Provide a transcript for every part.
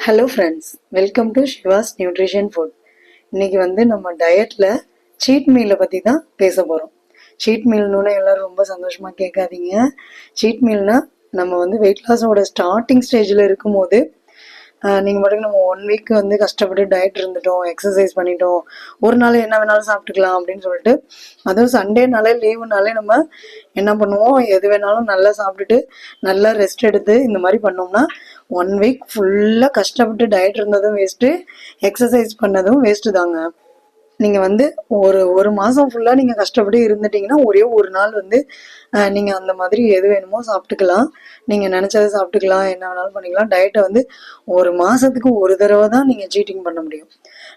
Hello friends, welcome to Shiva's nutrition food. இன்னைக்கு நம்ம டயட்டில் சீட் மீலை பற்றி தான் பேச போகிறோம். சீட் மீல்னு எல்லோரும் ரொம்ப சந்தோஷமாக கேட்காதீங்க. சீட் மீல்னா நம்ம வெயிட் லாஸோட ஸ்டார்டிங் ஸ்டேஜில் இருக்கும்போது நீங்கள் மட்டும் நம்ம 1 வீக் கஷ்டப்பட்டு டயட் இருந்துட்டோம், எக்ஸசைஸ் பண்ணிட்டோம், ஒரு நாள் என்ன வேணாலும் சாப்பிட்டுக்கலாம் அப்படின்னு சொல்லிட்டு, அதுவும் சண்டேனாலே லீவுனாலே நம்ம என்ன பண்ணுவோம், எது வேணாலும் நல்லா சாப்பிட்டுட்டு நல்லா ரெஸ்ட் எடுத்து இந்த மாதிரி பண்ணோம்னா 1 வீக் ஃபுல்லாக கஷ்டப்பட்டு டயட் இருந்ததும் வேஸ்ட்டு, எக்ஸசைஸ் பண்ணதும் வேஸ்ட்டு தாங்க. நீங்கள் ஒரு மாதம் ஃபுல்லாக நீங்கள் கஷ்டப்பட்டு இருந்துட்டீங்கன்னா ஒரே ஒரு நாள் நீங்கள் அந்த மாதிரி எது வேணுமோ சாப்பிட்டுக்கலாம், நீங்கள் நினச்சதை சாப்பிட்டுக்கலாம், என்ன வேணாலும் பண்ணிக்கலாம். டயட்டை ஒரு மாதத்துக்கு ஒரு தடவை தான் நீங்கள் சீட்டிங் பண்ண முடியும்.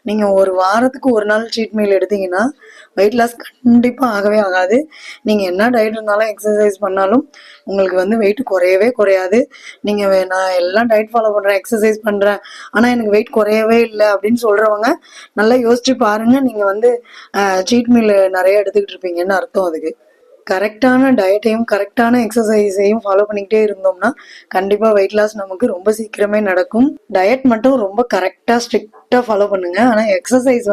நீங்கள் ஒரு வாரத்துக்கு ஒரு நாள் சீட் மீல் எடுத்தீங்கன்னா வெயிட் லாஸ் கண்டிப்பாக ஆகவே ஆகாது. நீங்கள் என்ன டயட் இருந்தாலும் எக்ஸசைஸ் பண்ணாலும் உங்களுக்கு வெயிட் குறையவே குறையாது. நீங்கள் நான் எல்லாம் டயட் ஃபாலோ பண்ணுறேன், எக்ஸசைஸ் பண்ணுறேன், ஆனால் எனக்கு வெயிட் குறையவே இல்லை அப்படின்னு சொல்கிறவங்க நல்லா யோசிச்சு பாருங்கள். நீங்கள் சீட் மீல் நிறைய எடுத்துக்கிட்டு இருப்பீங்கன்னு அர்த்தம். அதுக்கு கரெக்டான டயட்டையும் கரெக்டான எக்ஸசைஸையும் ஃபாலோ பண்ணிக்கிட்டே இருந்தோம்னா கண்டிப்பாக வெயிட் லாஸ் நமக்கு ரொம்ப சீக்கிரமே நடக்கும். டயட் மட்டும் ரொம்ப கரெக்டாக ஸ்ட்ரிக்டாக ஃபாலோ பண்ணுங்க. ஆனால் எக்ஸசைஸ்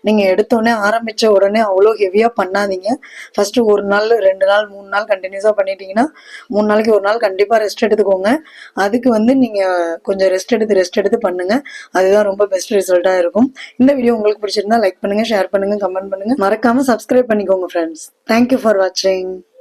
நீங்கள் எடுத்தோடனே ஆரம்பித்த உடனே அவ்வளோ ஹெவியாக பண்ணாதீங்க. ஃபஸ்ட்டு 1 நாள் 2 நாள் 3 நாள் கண்டினியூஸாக பண்ணிட்டீங்கன்னா 3 நாளைக்கு ஒரு நாள் கண்டிப்பாக ரெஸ்ட் எடுத்துக்கோங்க. அதுக்கு நீங்கள் கொஞ்சம் ரெஸ்ட் எடுத்து பண்ணுங்கள். அதுதான் ரொம்ப பெஸ்ட் ரிசல்ட்டாக இருக்கும். இந்த வீடியோ உங்களுக்கு பிடிச்சிருந்தா லைக் பண்ணுங்கள், ஷேர் பண்ணுங்கள், கமெண்ட் பண்ணுங்கள், மறக்காமல் சப்ஸ்கிரைப் பண்ணிக்கோங்க ஃப்ரெண்ட்ஸ். தேங்க்யூ ஃபார் வாட்சிங்.